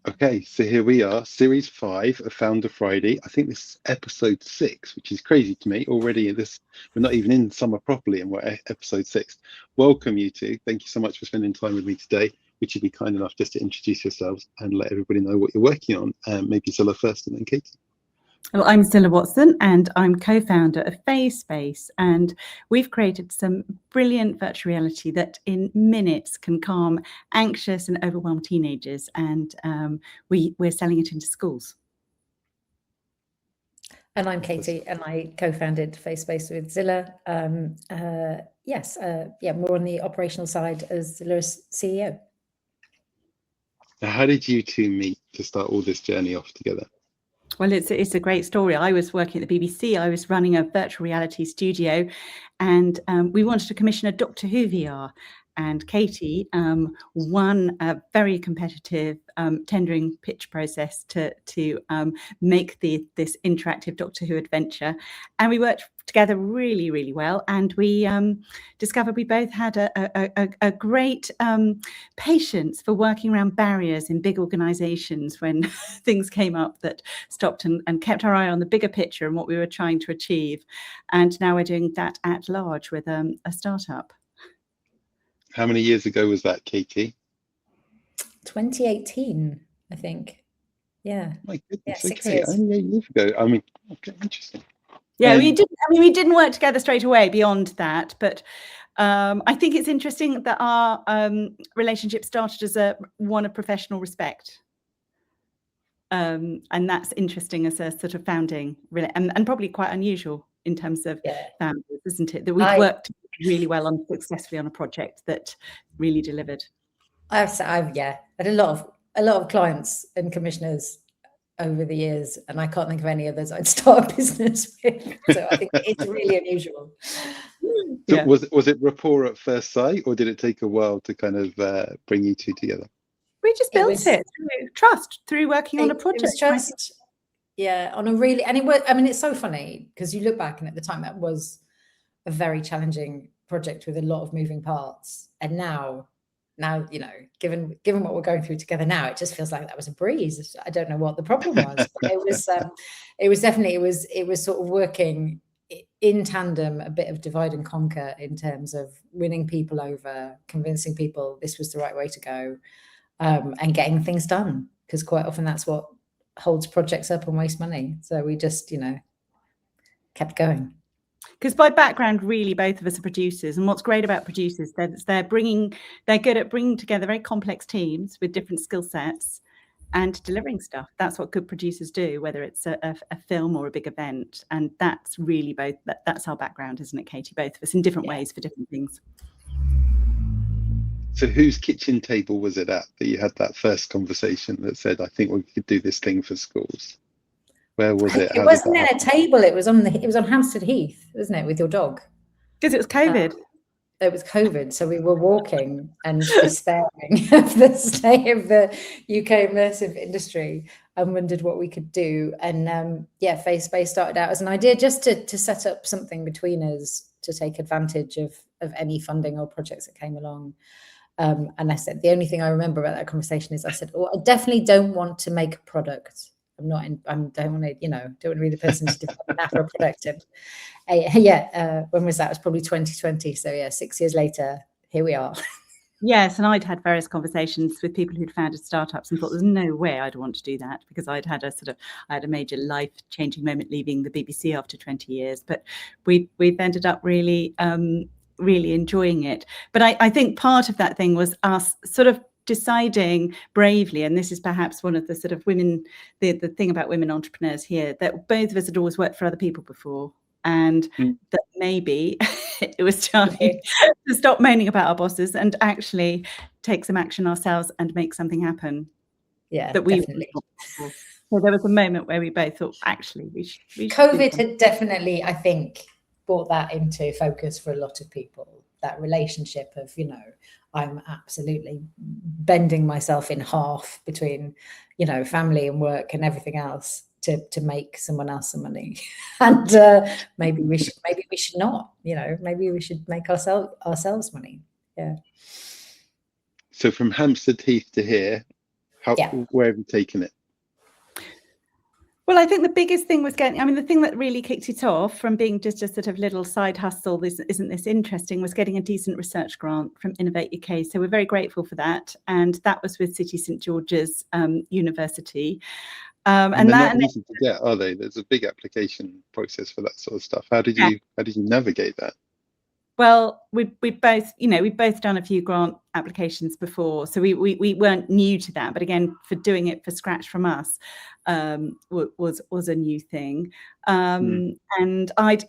Okay, so here we are, series 5 of Founder Friday. I think this is episode 6, which is crazy to me. Already we're not even in summer properly, and we're at episode 6. Welcome, you two. Thank you so much for spending time with me today. Would you be kind enough just to introduce yourselves and let everybody know what you're working on? Maybe Zillah first, and then Katie. Well, I'm Zillah Watson, and I'm co-founder of Space, and we've created some brilliant virtual reality that in minutes can calm anxious and overwhelmed teenagers, and we're selling it into schools. And I'm Katie, and I co-founded Space with Zillah. More on the operational side as Zillah's CEO. Now, how did you two meet to start all this journey off together? Well, it's a great story. I was working at the BBC. I was running a virtual reality studio, and we wanted to commission a Doctor Who VR. And Katie won a very competitive tendering pitch process to make this interactive Doctor Who adventure. And we worked together really, really well. And we discovered we both had a great patience for working around barriers in big organizations when things came up that stopped and kept our eye on the bigger picture and what we were trying to achieve. And now we're doing that at large with a startup. How many years ago was that, Katie? 2018, I think. Yeah. My goodness, yeah, 6 okay. years. Only 8 years ago. I mean, okay, interesting. Yeah, we didn't work together straight away beyond that, but I think it's interesting that our relationship started as one of professional respect. And that's interesting as a sort of founding, and probably quite unusual in terms of founders, isn't it? That we've worked really well successfully on a project that really delivered. I've had a lot of clients and commissioners over the years, and I can't think of any others I'd start a business with. So I think it's really unusual. So was it rapport at first sight, or did it take a while to kind of bring you two together? We just built it through trust, through working on a project. It was trust, on a really, and it was, I mean, it's so funny because you look back and at the time that was a very challenging project with a lot of moving parts. And now, you know, given what we're going through together now, it just feels like that was a breeze. I don't know what the problem was, but it was sort of working in tandem, a bit of divide and conquer in terms of winning people over, convincing people this was the right way to go. And getting things done, because quite often that's what holds projects up and wastes money. So we just, kept going. Because by background, really, both of us are producers, and what's great about producers, they're good at bringing together very complex teams with different skill sets and delivering stuff. That's what good producers do, whether it's a film or a big event, and that's really that's our background, isn't it, Katie? Both of us in different ways for different things. So whose kitchen table was it at that you had that first conversation that said, I think we could do this thing for schools? Where was it? It wasn't at a table. It was on Hampstead Heath, wasn't it, with your dog? Because it was COVID. It was COVID, so we were walking and despairing of the state of the UK immersive industry and wondered what we could do. And Space started out as an idea just to set up something between us to take advantage of any funding or projects that came along. And I said, the only thing I remember about that conversation is I said, I definitely don't want to make a product. I don't want to be the person to develop that for a product. And when was that? It was probably 2020. So 6 years later, here we are. Yes, and I'd had various conversations with people who'd founded startups and thought there's no way I'd want to do that, because I had a major life-changing moment leaving the BBC after 20 years. But we've ended up really enjoying it. But I think part of that thing was us sort of deciding bravely, and this is perhaps one of the sort of women, the thing about women entrepreneurs here, that both of us had always worked for other people before, and that maybe it was time to stop moaning about our bosses and actually take some action ourselves and make something happen. That we definitely. So there was a moment where we both thought, actually, we should COVID had definitely, I think, brought that into focus for a lot of people. That relationship of, I'm absolutely bending myself in half between, family and work and everything else to make someone else some money. And maybe we should not, maybe we should make ourselves money. Yeah. So from Hampstead Heath to here, Where have you taken it? Well, I think the biggest thing was the thing that really kicked it off from being just a sort of little side hustle, isn't this interesting, was getting a decent research grant from Innovate UK. So we're very grateful for that. And that was with City St George's University. And they're not easy to get, are they? There's a big application process for that sort of stuff. How did you navigate that? Well, we both done a few grant applications before, so we weren't new to that. But again, for doing it from scratch from us was a new thing. And I'd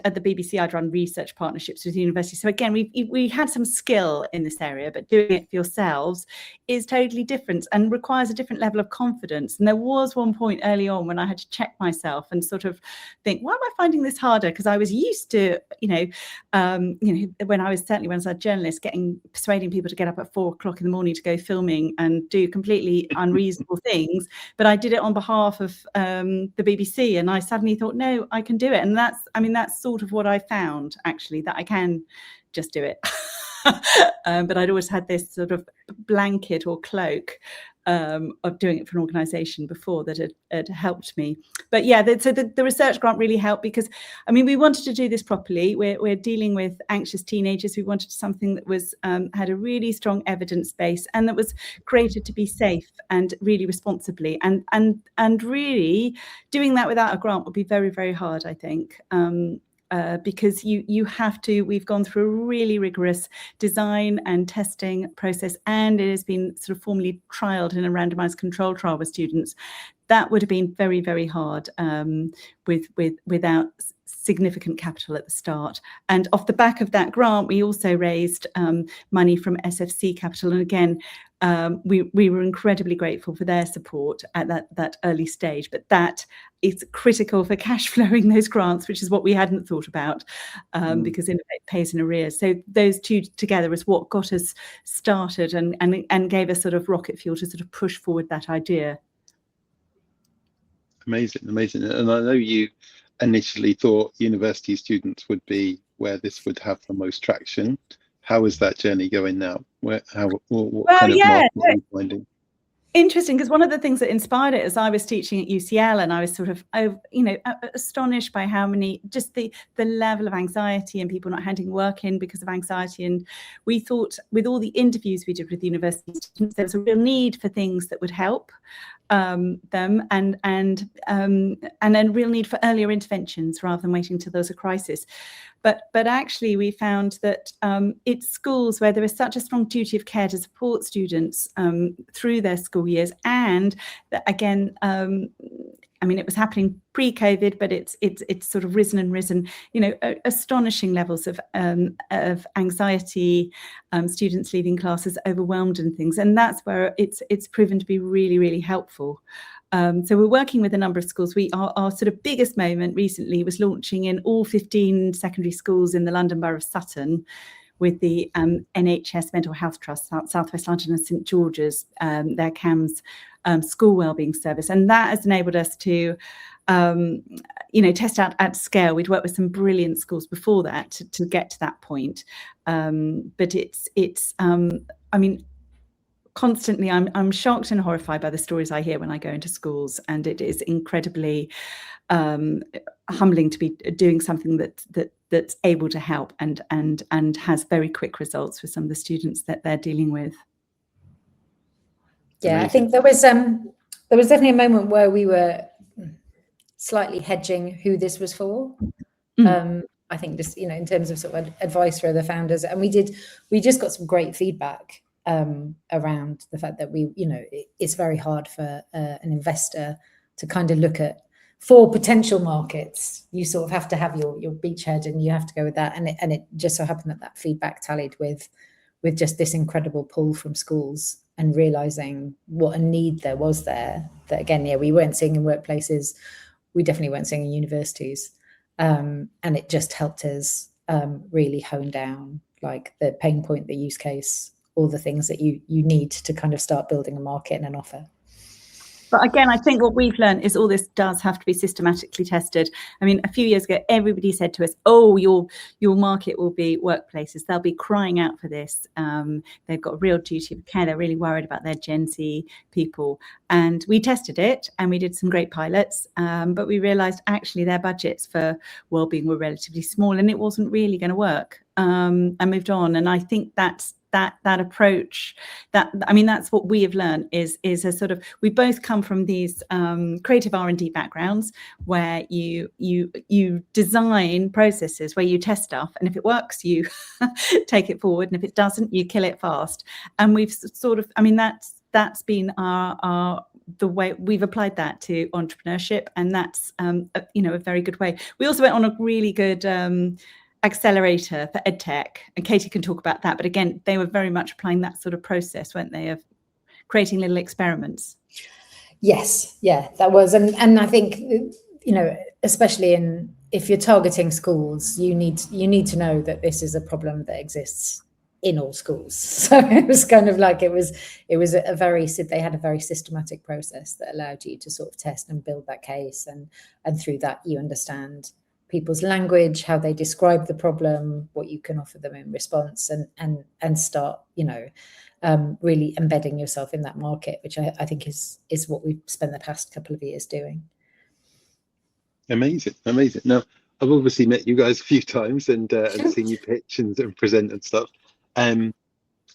at the BBC, I'd run research partnerships with universities. So again, we had some skill in this area, but doing it for yourselves is totally different and requires a different level of confidence. And there was one point early on when I had to check myself and sort of think, why am I finding this harder? Because I was used to, when I was a journalist, persuading people to get up at 4 o'clock in the morning to go filming and do completely unreasonable things. But I did it on behalf of the BBC, and I suddenly thought, no, I can do it. And that's sort of what I found, actually, that I can just do it. But I'd always had this sort of blanket or cloak of doing it for an organisation before that had helped me. But yeah, so the research grant really helped because, we wanted to do this properly. We're dealing with anxious teenagers. We wanted something that was had a really strong evidence base and that was created to be safe and really responsibly. And really doing that without a grant would be very, very hard, I think. Because you have to, we've gone through a really rigorous design and testing process, and it has been sort of formally trialed in a randomized control trial with students. That would have been very, very hard without significant capital at the start. And off the back of that grant, we also raised money from SFC Capital. And again, we were incredibly grateful for their support at that early stage. But that is critical for cash flowing those grants, which is what we hadn't thought about, because Innovate pays in arrears. So those two together is what got us started and gave us sort of rocket fuel to sort of push forward that idea. Amazing. And I know you initially thought university students would be where this would have the most traction. How is that journey going now? What kind of market are you finding? Interesting, because one of the things that inspired it is I was teaching at UCL, and I was sort of, astonished by how many, just the level of anxiety and people not handing work in because of anxiety. And we thought, with all the interviews we did with university students, there was a real need for things that would help them, and then real need for earlier interventions rather than waiting till there was a crisis. But actually, we found that it's schools where there is such a strong duty of care to support students through their school years, and that, again, it was happening pre-COVID, but it's sort of risen. Astonishing levels of anxiety, students leaving classes overwhelmed and things, and that's where it's proven to be really, really helpful. So we're working with a number of schools. Our sort of biggest moment recently was launching in all 15 secondary schools in the London Borough of Sutton with the NHS Mental Health Trust, South West London and St George's, their CAMS school wellbeing service. And that has enabled us to test out at scale. We'd worked with some brilliant schools before that to get to that point. But it's constantly, I'm shocked and horrified by the stories I hear when I go into schools, and it is incredibly humbling to be doing something that's able to help and has very quick results for some of the students that they're dealing with. Yeah, I think there was definitely a moment where we were slightly hedging who this was for. I think just in terms of sort of advice for other founders, and we just got some great feedback around the fact that it's very hard for an investor to kind of look at, for potential markets, you sort of have to have your beachhead and you have to go with that, and it just so happened that feedback tallied with just this incredible pull from schools and realizing what a need there was there, that again, we weren't seeing in workplaces, we definitely weren't seeing in universities, and it just helped us really hone down like the pain point, the use case, all the things that you need to kind of start building a market and an offer. But again, I think what we've learned is all this does have to be systematically tested. I mean, a few years ago, everybody said to us, oh, your market will be workplaces. They'll be crying out for this. They've got a real duty of care. They're really worried about their Gen Z people. And we tested it and we did some great pilots. But we realized actually their budgets for wellbeing were relatively small and it wasn't really going to work. And moved on. And I think that approach, that's what we have learned is a sort of, we both come from these creative R&D backgrounds where you design processes where you test stuff, and if it works you take it forward, and if it doesn't you kill it fast. And we've sort of, that's been the way we've applied that to entrepreneurship, and that's a very good way. We also went on a really good accelerator for EdTech, and Katie can talk about that, but again they were very much applying that sort of process, weren't they, of creating little experiments? Yes, yeah, that was, and I think, especially if you're targeting schools, you need to know that this is a problem that exists in all schools. So it was kind of like they had a very systematic process that allowed you to sort of test and build that case, and through that you understand people's language, how they describe the problem, what you can offer them in response, and start, really embedding yourself in that market, which I think is what we've spent the past couple of years doing. Amazing. Now, I've obviously met you guys a few times and seen you pitch and present and stuff. And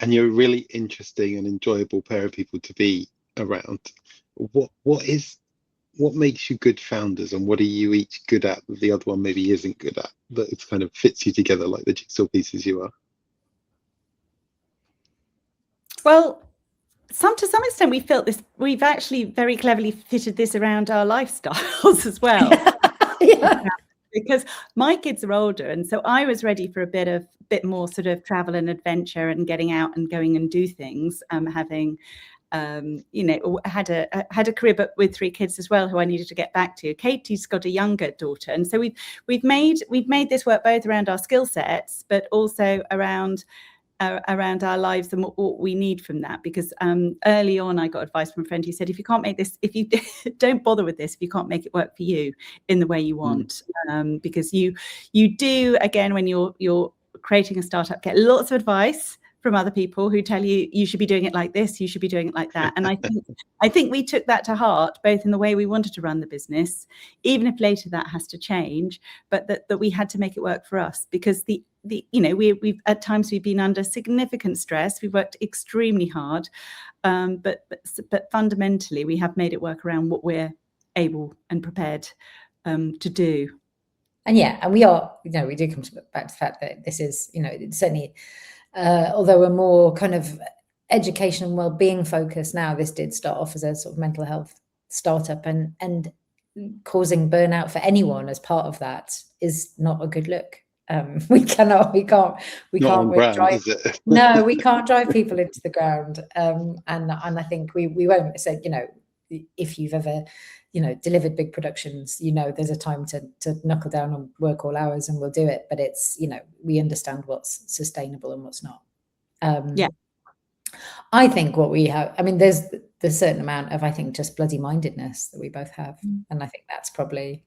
you're a really interesting and enjoyable pair of people to be around. What makes you good founders, and what are you each good at that the other one maybe isn't good at, that it kind of fits you together like the jigsaw pieces you are? Well, to some extent we felt this, we've actually very cleverly fitted this around our lifestyles as well. Yeah. Because my kids are older, and so I was ready for a bit more sort of travel and adventure and getting out and going and do things, having had a career, but with 3 kids as well who I needed to get back to. Katie's got a younger daughter, and so we've made this work both around our skill sets, but also around our lives and what we need from that. Because early on I got advice from a friend who said, if you can't make this, if you don't bother with this if you can't make it work for you in the way you want, because you do, again, when you're creating a startup, get lots of advice from other people who tell you you should be doing it like this, you should be doing it like that. And I think we took that to heart, both in the way we wanted to run the business, even if later that has to change, but that we had to make it work for us, because we've at times we've been under significant stress. We've worked extremely hard, but fundamentally we have made it work around what we're able and prepared to do. And we are, we do come back to the fact that this is, it's certainly, although we're more kind of education and well-being focused now, this did start off as a sort of mental health startup, and causing burnout for anyone as part of that is not a good look. We can't drive, no, we can't drive people into the ground. And I think we won't say, if you've ever, delivered big productions, there's a time to knuckle down and work all hours, and we'll do it. But it's, we understand what's sustainable and what's not. I think what we have, there's a certain amount of, I think, just bloody mindedness that we both have. And I think that's probably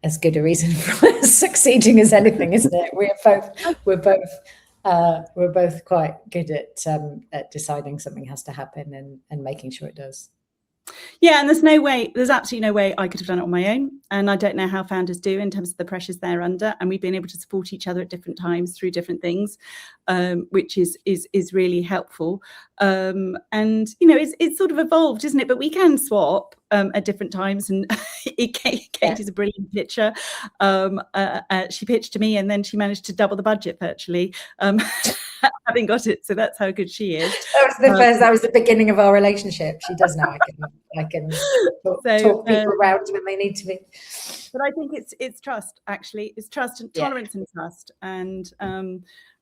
as good a reason for us succeeding as anything, isn't it? We're both quite good at deciding something has to happen and making sure it does. Yeah, and there's absolutely no way I could have done it on my own, and I don't know how founders do in terms of the pressures they're under, and we've been able to support each other at different times through different things, which is really helpful. And it's sort of evolved, isn't it? But we can swap at different times, and Katie's a brilliant pitcher. She pitched to me, and then she managed to double the budget virtually, having got it. So that's how good she is. That was the beginning of our relationship. She does know I can talk people around when they need to be. But I think it's trust, actually. It's trust and tolerance and trust, and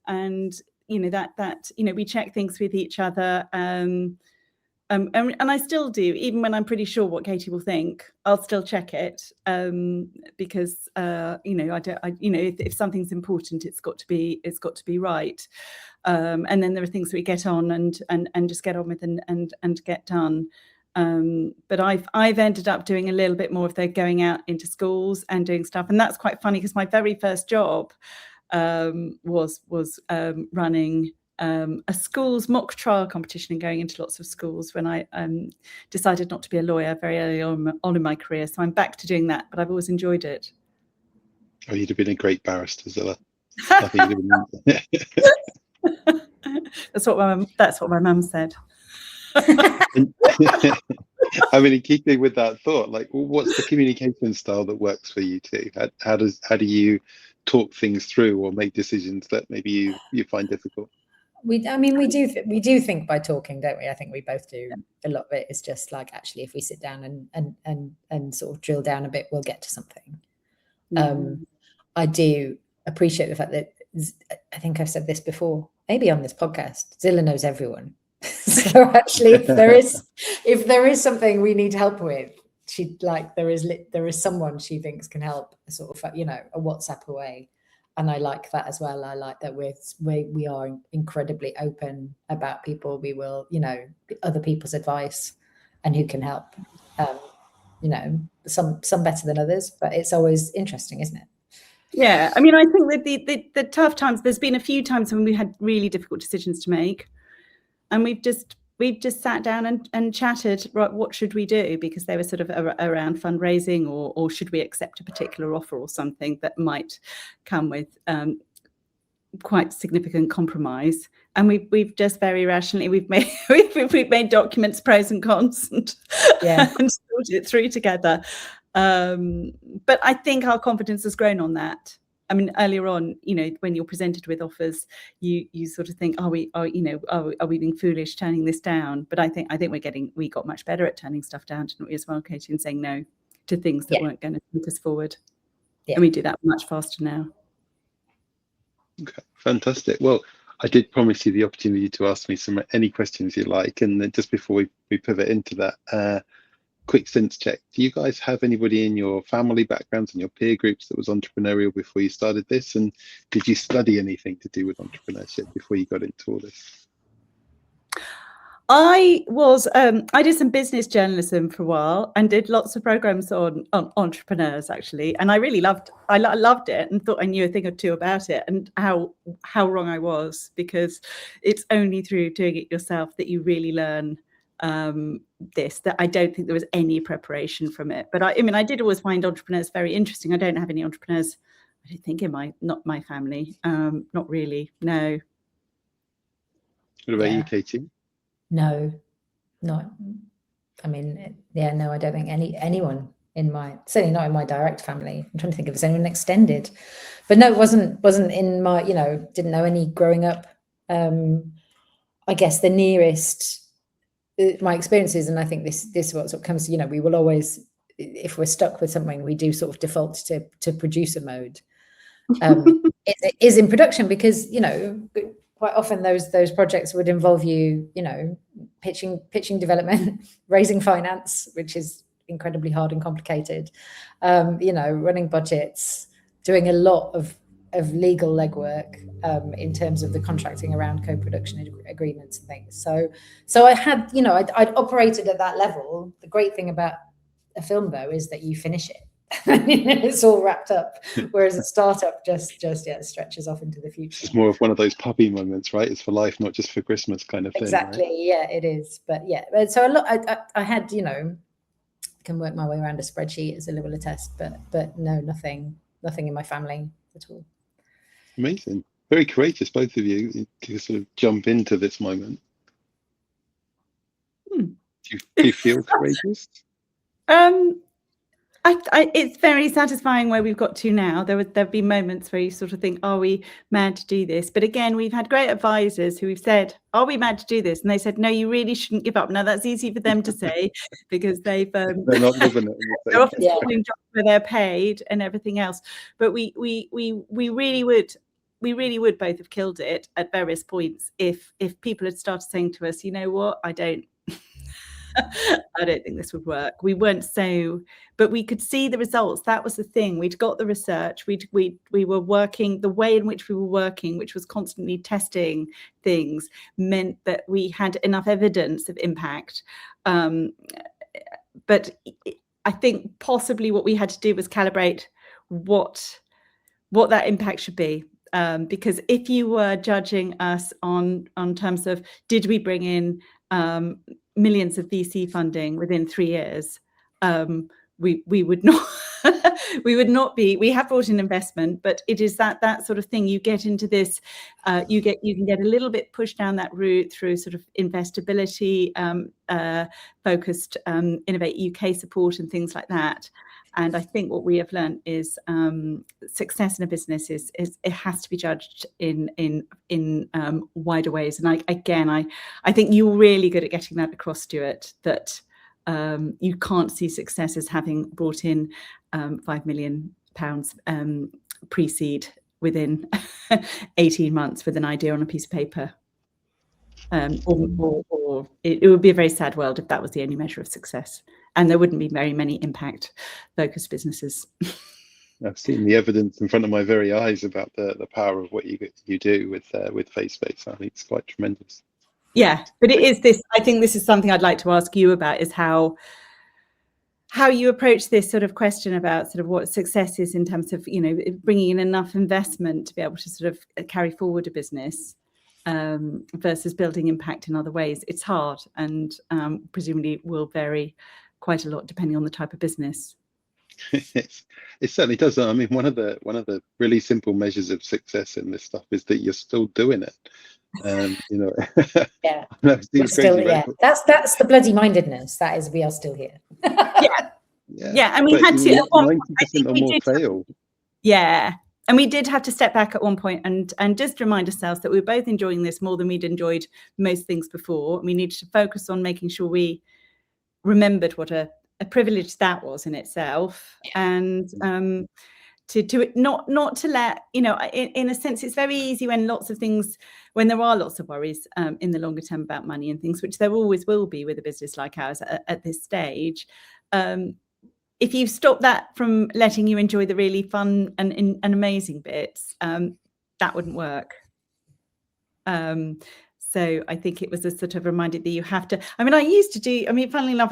we check things with each other. And I still do, even when I'm pretty sure what Katie will think, I'll still check it, because if something's important, it's got to be right. And then there are things we get on and just get on with and get done. But I've ended up doing a little bit more of the going out into schools and doing stuff, and that's quite funny because my very first job was running a school's mock trial competition and going into lots of schools when I decided not to be a lawyer very early on in my career. So I'm back to doing that, but I've always enjoyed it. Oh, you'd have been a great barrister, Zillah. I think you'd have been... That's what my mum said. I mean, in keeping with that thought, like, what's the communication style that works for you two? How do you talk things through or make decisions that maybe you find difficult? We do think by talking, don't we? I think we both do. A lot of it is just like, actually, if we sit down and sort of drill down a bit, we'll get to something. I do appreciate the fact that, I think I've said this before, maybe on this podcast, Zillah knows everyone. So actually, if there is something we need help with, there is someone she thinks can help, sort of, a WhatsApp away. And I like that as well. I like that we are incredibly open about people. We will, other people's advice and who can help. Some better than others, but it's always interesting, isn't it? Yeah, I mean, I think that the tough times, there's been a few times when we had really difficult decisions to make, and we've just sat down and chatted, right, what should we do? Because they were sort of around fundraising, or should we accept a particular offer or something that might come with quite significant compromise. And we've just very rationally, we've made documents, pros and cons, and sorted it through together. But I think our confidence has grown on that. I mean, earlier on, when you're presented with offers, you sort of think, are we being foolish turning this down? But I think we got much better at turning stuff down, didn't we, as well, Katie, and saying no to things that weren't going to take us forward. Yeah. And we do that much faster now. Okay, fantastic. Well, I did promise you the opportunity to ask me any questions you like, and then just before we pivot into that, quick sense check. Do you guys have anybody in your family backgrounds and your peer groups that was entrepreneurial before you started this? And did you study anything to do with entrepreneurship before you got into all this? I did some business journalism for a while and did lots of programs on entrepreneurs, actually, and I really loved it and thought I knew a thing or two about it, and how wrong I was, because it's only through doing it yourself that you really learn that I don't think there was any preparation from it. But I did always find entrepreneurs very interesting. I don't have any entrepreneurs, I don't think, not my family. Not really, no. What about you, Katie? No, not. I mean, no, I don't think anyone certainly not in my direct family. I'm trying to think if there's anyone extended, but no, it wasn't in my, didn't know any growing up. I guess the nearest my experiences, and I think this is what sort of comes to, we will always, if we're stuck with something, we do sort of default to producer mode. It is in production because, quite often those projects would involve you, pitching development, raising finance, which is incredibly hard and complicated, running budgets, doing a lot of legal legwork in terms of the contracting around co-production agreements and things. So I had, I'd operated at that level. The great thing about a film, though, is that you finish it. It's all wrapped up, whereas a startup just stretches off into the future. It's more of one of those puppy moments, right? It's for life, not just for Christmas kind of thing. Exactly, right? Yeah, it is. But so a lot. I had, can work my way around a spreadsheet as a little test, but no, nothing in my family at all. Amazing, very courageous, both of you, to sort of jump into this moment. Do you feel courageous? It's very satisfying where we've got to now. There've been moments where you sort of think, are we mad to do this? But again, we've had great advisors who have said, are we mad to do this? And they said, no, you really shouldn't give up. Now, that's easy for them to say because they're not living it. They're often doing jobs where they're paid and everything else. But we really would both have killed it at various points if people had started saying to us, you know what, I don't I don't think this would work. We weren't so, but we could see the results. That was the thing. We'd got the research. We were working, the way in which we were working, which was constantly testing things, meant that we had enough evidence of impact. But I think possibly what we had to do was calibrate what that impact should be. Because if you were judging us on terms of did we bring in millions of VC funding within 3 years, we would not we would not be. We have brought in investment, but it is that sort of thing. You get into this, you can get a little bit pushed down that route through sort of investability focused Innovate UK support and things like that. And I think what we have learned is success in a business is it has to be judged in wider ways. And I think you're really good at getting that across, Stuart, that you can't see success as having brought in £5 million pre-seed within 18 months with an idea on a piece of paper. Or it would be a very sad world if that was the only measure of success. And there wouldn't be very many impact-focused businesses. I've seen the evidence in front of my very eyes about the power of what you do with FaceBase. I think it's quite tremendous. Yeah, but it is this. I think this is something I'd like to ask you about: is how you approach this sort of question about sort of what success is in terms of, you know, bringing in enough investment to be able to sort of carry forward a business versus building impact in other ways. It's hard, and presumably will vary quite a lot depending on the type of business. It certainly does. I mean, one of the really simple measures of success in this stuff is that you're still doing it. You know. Yeah. We're still, yeah. That's the bloody mindedness. That is, we are still here. Yeah. And we had to. 90% or more fail. Yeah. And we did have to step back at one point and just remind ourselves that we were both enjoying this more than we'd enjoyed most things before. And we needed to focus on making sure we remembered what a privilege that was in itself, and to not to let, you know, in a sense, it's very easy when there are lots of worries in the longer term about money and things, which there always will be with a business like ours at this stage. If you stop that from letting you enjoy the really fun and amazing bits, that wouldn't work. So I think it was a sort of reminder that you have to. I mean, funnily enough,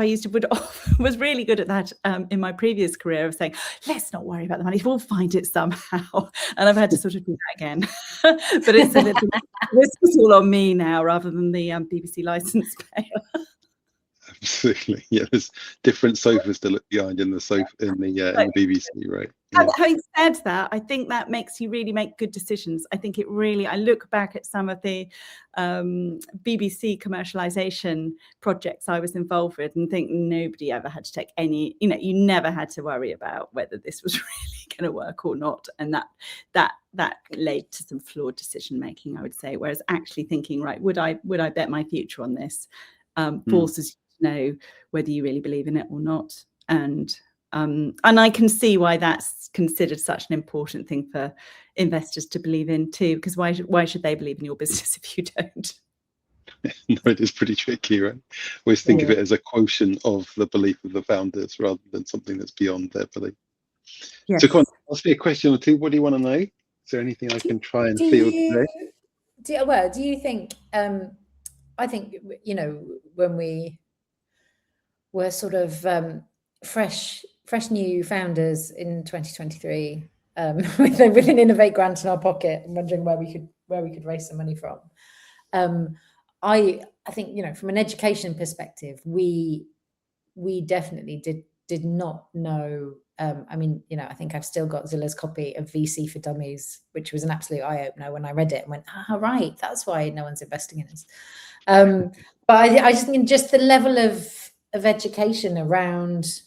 was really good at that in my previous career of saying, let's not worry about the money, we'll find it somehow. And I've had to sort of do that again. But it's a little, this is all on me now rather than the BBC license payer. Absolutely, yeah. There's different sofas to look behind in the BBC, right? Yeah. Having said that, I think that makes you really make good decisions. I think I look back at some of the BBC commercialisation projects I was involved with and think nobody ever had to take any, you know, you never had to worry about whether this was really going to work or not. And that led to some flawed decision making, I would say. Whereas actually thinking, right, would I bet my future on this? Forces you to know whether you really believe in it or not. And I can see why that's considered such an important thing for investors to believe in too, because why should they believe in your business if you don't? No, it is pretty tricky, right? Always think of it as a quotient of the belief of the founders rather than something that's beyond their belief. Yes. So come on, ask me a question or two. What do you want to know? Is there anything I can try and field today? Do you think, I think, you know, when we were sort of fresh new founders in 2023, with an Innovate grant in our pocket and wondering where we could raise some money from. I think, you know, from an education perspective, we definitely did not know. I mean, you know, I think I've still got Zillah's copy of VC for Dummies, which was an absolute eye-opener when I read it and went, right, that's why no one's investing in us. But I just think just the level of education around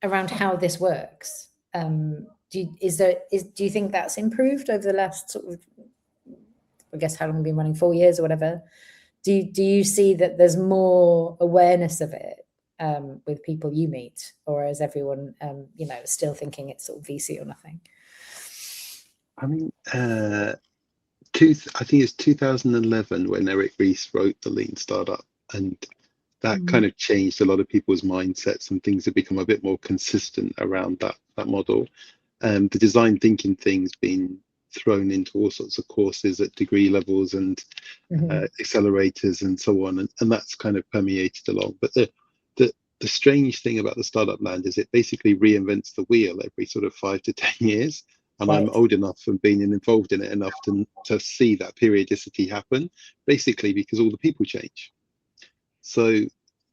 how this works. Do you think that's improved over the last sort of, I guess, how long have we been running, 4 years or whatever? Do you see that there's more awareness of it with people you meet, or is everyone, you know, still thinking it's sort of VC or nothing? I mean, I think it's 2011 when Eric Ries wrote The Lean Startup, and that kind of changed a lot of people's mindsets, and things have become a bit more consistent around that model. The design thinking thing's been thrown into all sorts of courses at degree levels and accelerators and so on, and that's kind of permeated along. But the strange thing about the startup land is it basically reinvents the wheel every sort of 5 to 10 years. And I'm old enough and been involved in it enough to see that periodicity happen, basically because all the people change. So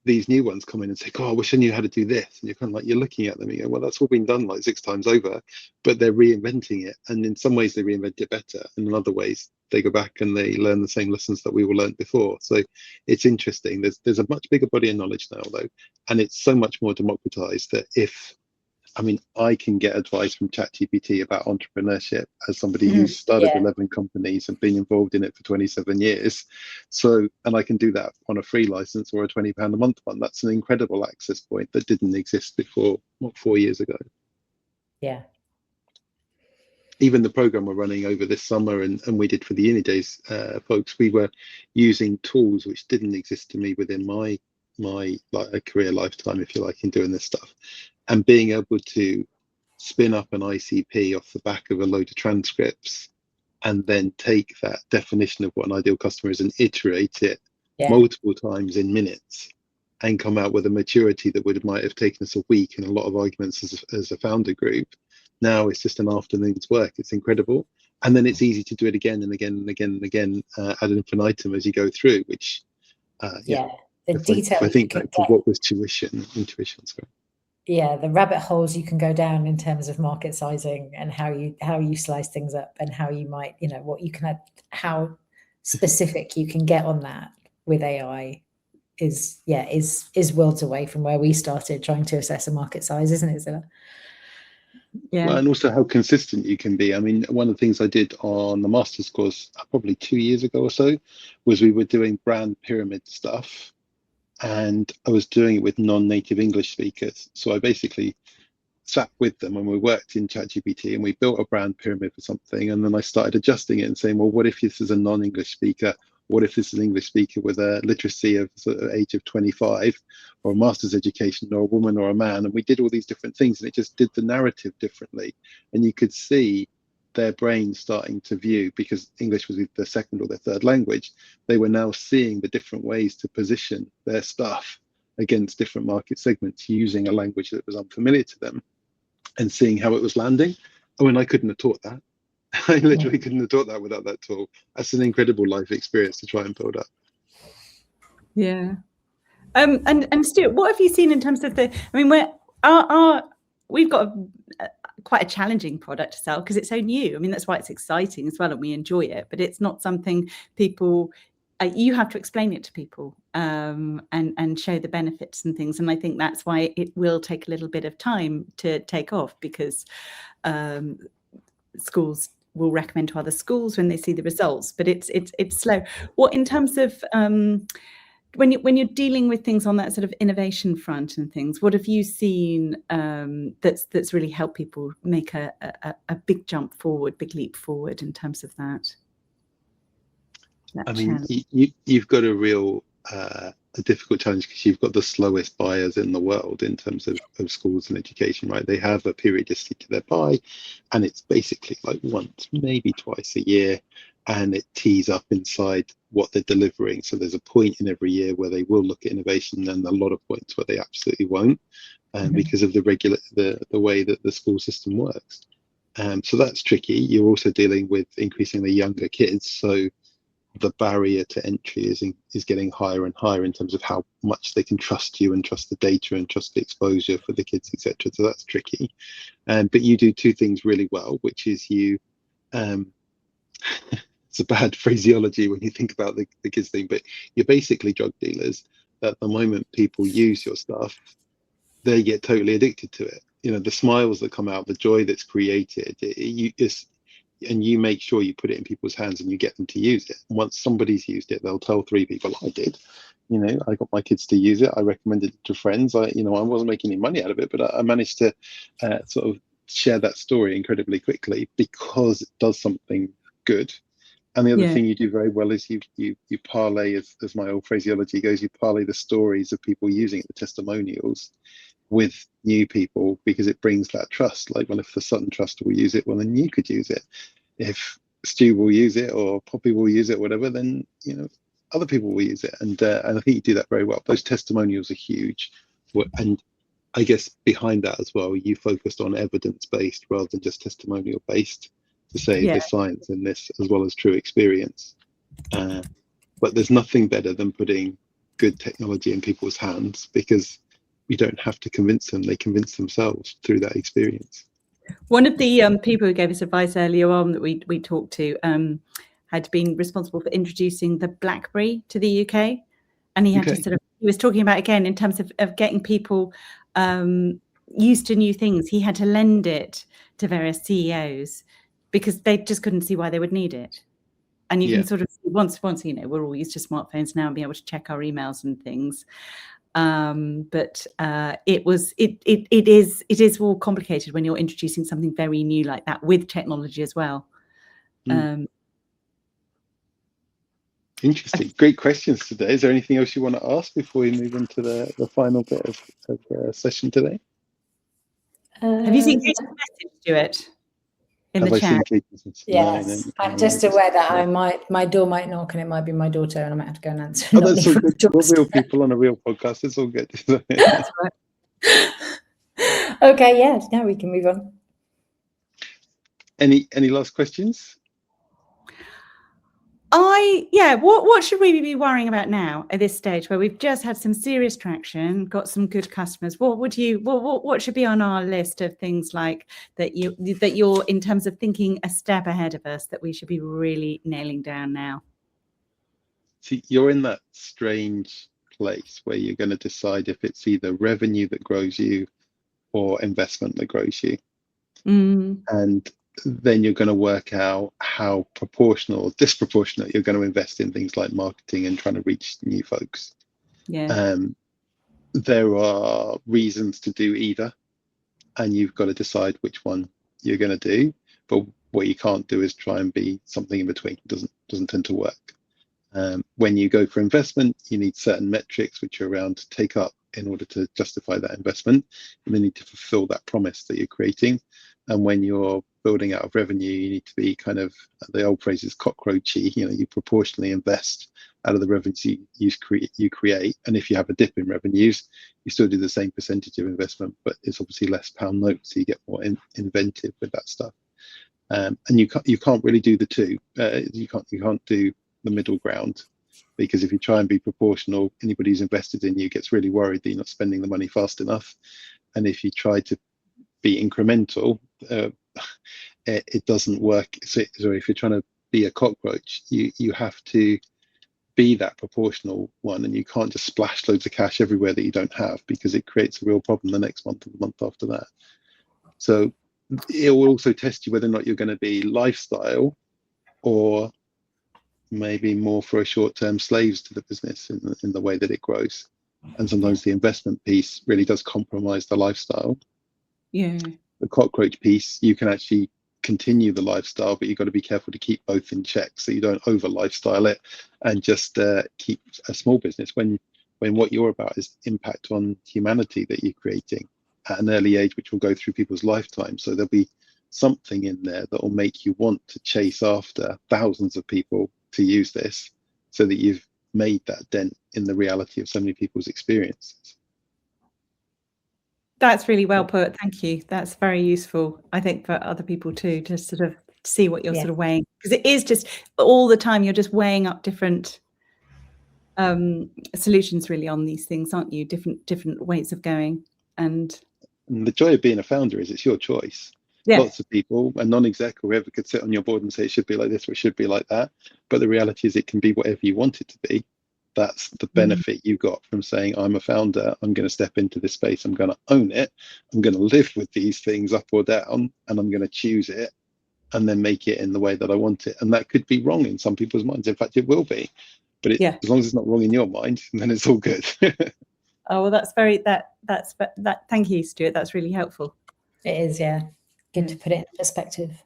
these new ones come in and say, "Oh, I wish I knew how to do this." And you're kind of like, you're looking at them and you go, well, that's all been done like 6 times over, but they're reinventing it. And in some ways they reinvent it better. And in other ways they go back and they learn the same lessons that we all learned before. So it's interesting. There's a much bigger body of knowledge now though. And it's so much more democratized that I can get advice from ChatGPT about entrepreneurship as somebody who's started 11 companies and been involved in it for 27 years. So, and I can do that on a free license or a £20 a month one. That's an incredible access point that didn't exist before, 4 years ago. Yeah. Even the program we're running over this summer and we did for the Uni Days folks, we were using tools which didn't exist to me within my like a career lifetime, if you like, in doing this stuff. And being able to spin up an ICP off the back of a load of transcripts and then take that definition of what an ideal customer is and iterate it multiple times in minutes and come out with a maturity that might have taken us a week in a lot of arguments as a founder group. Now it's just an afternoon's work. It's incredible. And then it's easy to do it again and again and again and again ad infinitum as you go through, which, the detail. I think back to what was intuition, sorry. Yeah, the rabbit holes you can go down in terms of market sizing and how you slice things up and how you might, what you can add, how specific you can get on that with AI is worlds away from where we started trying to assess a market size, isn't it, Zillah? Yeah. Well, and also how consistent you can be. I mean, one of the things I did on the master's course probably 2 years ago or so was we were doing brand pyramid stuff. And I was doing it with non-native English speakers. So I basically sat with them and we worked in ChatGPT and we built a brand pyramid for something. And then I started adjusting it and saying, well, what if this is a non-English speaker? What if this is an English speaker with a literacy of sort of age of 25 or a master's education or a woman or a man? And we did all these different things and it just did the narrative differently. And you could see their brains starting to view, because English was their second or their third language, they were now seeing the different ways to position their stuff against different market segments using a language that was unfamiliar to them and seeing how it was landing. I mean, I couldn't have taught that. I literally couldn't have taught that without that tool. That's an incredible life experience to try and build up. Yeah. And Stuart, what have you seen in terms of we've got quite a challenging product to sell because it's so new. I mean, that's why it's exciting as well and we enjoy it, but it's not something people, you have to explain it to people and show the benefits and things. And I think that's why it will take a little bit of time to take off, because schools will recommend to other schools when they see the results, but it's slow. What in terms of when you're dealing with things on that sort of innovation front and things, what have you seen that's really helped people make a big jump forward, big leap forward in terms of that? I mean, you've got a real a difficult challenge because you've got the slowest buyers in the world in terms of schools and education, right? They have a periodicity to their buy, and it's basically like once, maybe twice a year, and it tees up inside what they're delivering. So there's a point in every year where they will look at innovation, and a lot of points where they absolutely won't, because of the way that the school system works. So that's tricky. You're also dealing with increasingly younger kids, so the barrier to entry is getting higher and higher in terms of how much they can trust you and trust the data and trust the exposure for the kids, etc. So that's tricky. But you do two things really well, which is you it's a bad phraseology when you think about the kids thing, but you're basically drug dealers. At the moment people use your stuff, they get totally addicted to it. The smiles that come out, the joy that's created, and you make sure you put it in people's hands and you get them to use it. And once somebody's used it, they'll tell 3 people, I did. I got my kids to use it. I recommended it to friends. I wasn't making any money out of it, but I managed to sort of share that story incredibly quickly because it does something good. And the other Yeah. thing you do very well is you parlay, as my old phraseology goes, you parlay the stories of people using it, the testimonials, with new people, because it brings that trust. Like, well, if the Sutton Trust will use it, well, then you could use it. If Stu will use it, or Poppy will use it, whatever, then other people will use it. And I think you do that very well. Those testimonials are huge. And I guess behind that as well, you focused on evidence-based rather than just testimonial-based, to say there's science in this as well as true experience. But there's nothing better than putting good technology in people's hands, because you don't have to convince them, they convince themselves through that experience. One of the people who gave us advice earlier on that we talked to had been responsible for introducing the BlackBerry to the UK, and he had to he was talking about, again, in terms of getting people used to new things, he had to lend it to various CEOs because they just couldn't see why they would need it. And you can sort of, once we're all used to smartphones now and being able to check our emails and things. But it is all complicated when you're introducing something very new like that with technology as well. Interesting. Great questions today. Is there anything else you want to ask before we move into the final bit of the session today? Have you seen Grayson's message, Stuart, in the chat? Yes, I'm just aware that my door might knock, and it might be my daughter, and I might have to go and answer. Oh, that's all good. We're real people on a real podcast. It's all good. That's right. Okay, yes. Now we can move on. Any last questions? What should we be worrying about now at this stage, where we've just had some serious traction, got some good customers? What should be on our list of things like that you're in terms of thinking a step ahead of us, that we should be really nailing down now? See, you're in that strange place where you're going to decide if it's either revenue that grows you or investment that grows you. And then you're going to work out how proportional or disproportionate you're going to invest in things like marketing and trying to reach new folks. There are reasons to do either, and you've got to decide which one you're going to do. But what you can't do is try and be something in between. It doesn't tend to work. When you go for investment, you need certain metrics which are around take up in order to justify that investment, and they need to fulfill that promise that you're creating. And when you're building out of revenue, you need to be kind of, the old phrase is cockroachy. You proportionally invest out of the revenue you create. And if you have a dip in revenues, you still do the same percentage of investment, but it's obviously less pound notes, so you get more inventive with that stuff. And you can't really do the two. You can't do the middle ground, because if you try and be proportional, anybody who's invested in you gets really worried that you're not spending the money fast enough. And if you try to be incremental, it doesn't work. So if you're trying to be a cockroach, you have to be that proportional one, and you can't just splash loads of cash everywhere that you don't have, because it creates a real problem the next month and the month after that. So it will also test you whether or not you're going to be lifestyle, or maybe more for a short-term slaves to the business in the way that it grows. And sometimes the investment piece really does compromise the lifestyle. The cockroach piece, you can actually continue the lifestyle, but you've got to be careful to keep both in check, so you don't over lifestyle it and just keep a small business when what you're about is impact on humanity that you're creating at an early age, which will go through people's lifetime. So there'll be something in there that will make you want to chase after thousands of people to use this, so that you've made that dent in the reality of so many people's experiences. That's really well put. Thank you. That's very useful, I think, for other people too, to sort of see what you're sort of weighing, because it is just all the time you're just weighing up different solutions really on these things, aren't you? Different ways of going. And the joy of being a founder is it's your choice. Lots of people, a non-exec or whoever, could sit on your board and say it should be like this or it should be like that, but the reality is it can be whatever you want it to be. That's the benefit you got from saying, I'm a founder, I'm going to step into this space, I'm going to own it, I'm going to live with these things up or down, and I'm going to choose it and then make it in the way that I want it. And that could be wrong in some people's minds. In fact, it will be, but as long as it's not wrong in your mind, then it's all good. Oh, well, that's thank you, Stuart. That's really helpful. It is, good to put it in perspective.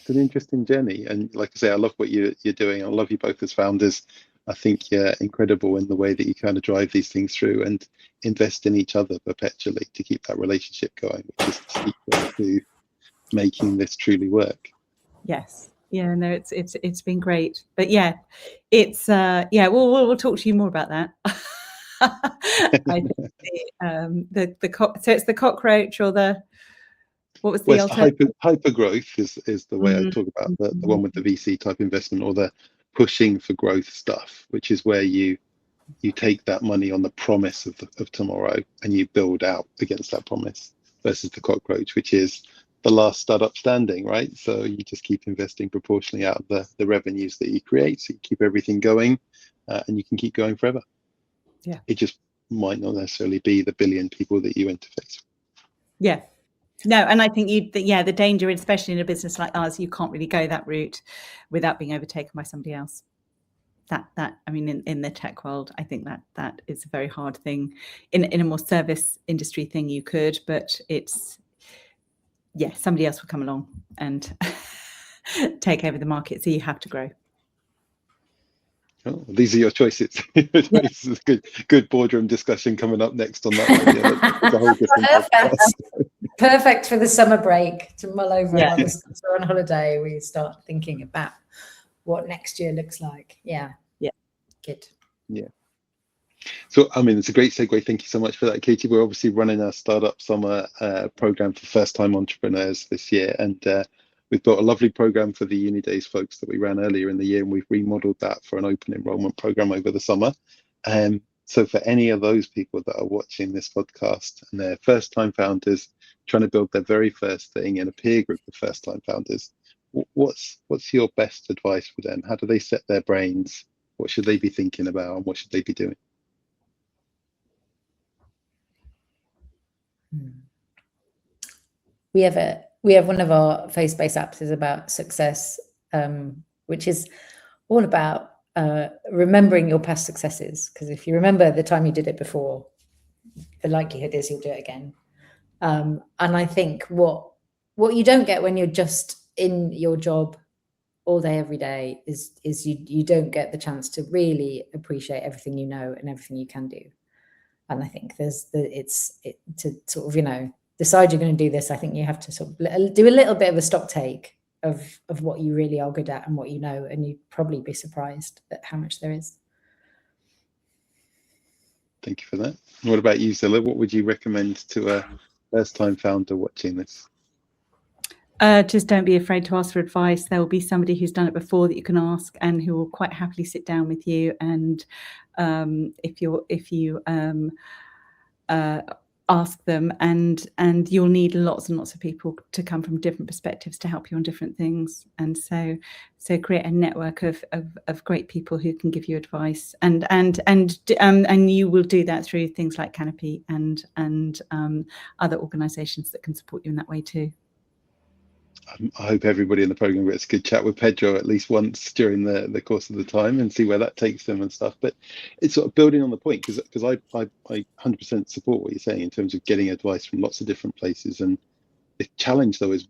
It's an interesting journey, and like I say, I love what you're doing. I love you both as founders. I think you're incredible in the way that you kind of drive these things through and invest in each other perpetually to keep that relationship going, which is the secret to making this truly work. Yes. Yeah, no, it's been great. But yeah, it's yeah, we'll talk to you more about that. I think so it's the cockroach, or the, what was the alternative? Hyper growth is the way I talk about the one with the VC type investment, or the pushing for growth stuff, which is where you take that money on the promise of tomorrow and you build out against that promise, versus the cockroach, which is the last startup standing, right? So you just keep investing proportionally out of the revenues that you create, so you keep everything going, and you can keep going forever. Yeah, it just might not necessarily be the billion people that you interface. Yeah. No, and I think the danger, especially in a business like ours, you can't really go that route without being overtaken by somebody else. That I mean, in the tech world, I think that is a very hard thing. In a more service industry thing, you could, but it's, yeah, somebody else will come along and take over the market, so you have to grow. Oh, these are your choices. This is a good boardroom discussion coming up next on that one. Yeah, that's a whole different podcast. Perfect for the summer break to mull over while the kids are on holiday. We start thinking about what next year looks like. Yeah. Good. Yeah. So, I mean, it's a great segue. Thank you so much for that, Katie. We're obviously running our startup summer program for first-time entrepreneurs this year, and we've built a lovely program for the Uni Days folks that we ran earlier in the year, and we've remodeled that for an open enrollment program over the summer. So for any of those people that are watching this podcast and they're first-time founders trying to build their very first thing in a peer group of first-time founders, what's your best advice for them? How do they set their brains? What should they be thinking about, and what should they be doing? We have one of our face-based apps is about success, which is all about remembering your past successes. Because if you remember the time you did it before, the likelihood is you'll do it again. And I think what you don't get when you're just in your job all day, every day, is you don't get the chance to really appreciate everything you know and everything you can do. And I think to sort of, you know, decide you're going to do this, I think you have to sort of do a little bit of a stock take of what you really are good at and what you know, and you'd probably be surprised at how much there is. Thank you for that. What about you, Zillah? What would you recommend to a first-time founder watching this? Just don't be afraid to ask for advice. There will be somebody who's done it before that you can ask, and who will quite happily sit down with you. And if you ask them, and you'll need lots and lots of people to come from different perspectives to help you on different things. And so create a network of great people who can give you advice, and you will do that through things like Canopy and other organizations that can support you in that way too. I hope everybody in the program gets a good chat with Pedro at least once during the course of the time, and see where that takes them and stuff. But it's sort of building on the point, because I 100% support what you're saying in terms of getting advice from lots of different places. And the challenge though is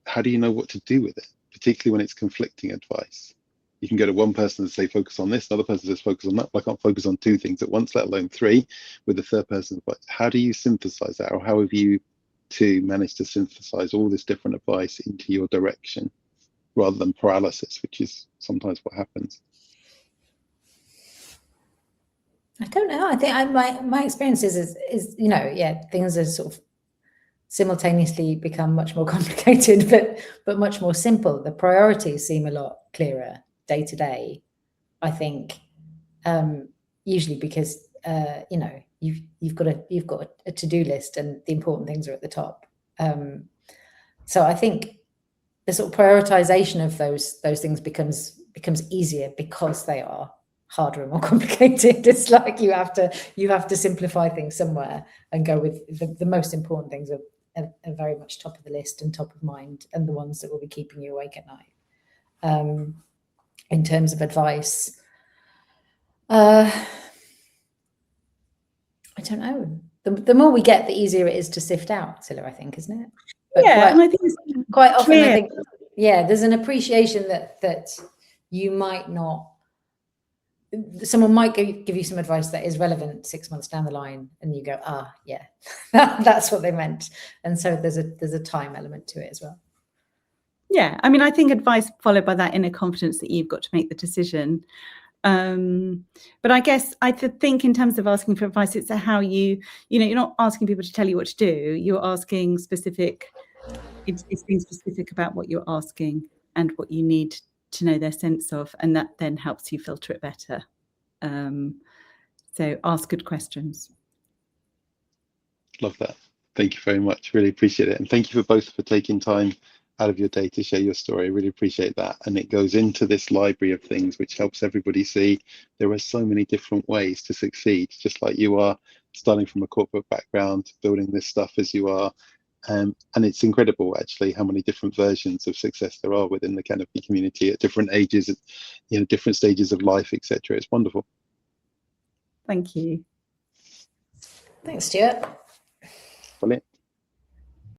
how do you know what to do with it, particularly when it's conflicting advice? You can go to one person and say focus on this, another person says focus on that. I can't focus on two things at once, let alone three with the third person. But how do you synthesize that, or how have you to manage to synthesize all this different advice into your direction rather than paralysis, which is sometimes what happens? I don't know. I think my experience is you know, yeah, things are sort of simultaneously become much more complicated, but much more simple. The priorities seem a lot clearer day to day, I think, usually because you know, you've got a to-do list, and the important things are at the top. So I think the sort of prioritization of those things becomes easier because they are harder and more complicated. It's like you have to simplify things somewhere and go with the most important things are very much top of the list and top of mind, and the ones that will be keeping you awake at night. In terms of advice, I don't know. The more we get, the easier it is to sift out, Zillah, I think, isn't it? But and I think it's quite often, clear. I think yeah, there's an appreciation that you might not, someone might give you some advice that is relevant 6 months down the line, and you go, yeah, that's what they meant. And so there's a time element to it as well. Yeah, I mean, I think advice followed by that inner confidence that you've got to make the decision. But I guess I think in terms of asking for advice, it's how you're not asking people to tell you what to do. You're asking specific, it's being specific about what you're asking and what you need to know their sense of, and that then helps you filter it better. So ask good questions. Love that. Thank you very much. Really appreciate it. And thank you for both for taking time out of your day to share your story. I really appreciate that. And it goes into this library of things which helps everybody see there are so many different ways to succeed, just like you are starting from a corporate background, building this stuff as you are. And it's incredible actually how many different versions of success there are within the Canopy community at different ages, different stages of life, etc. It's wonderful. Thank you. Thanks, Stuart. Brilliant.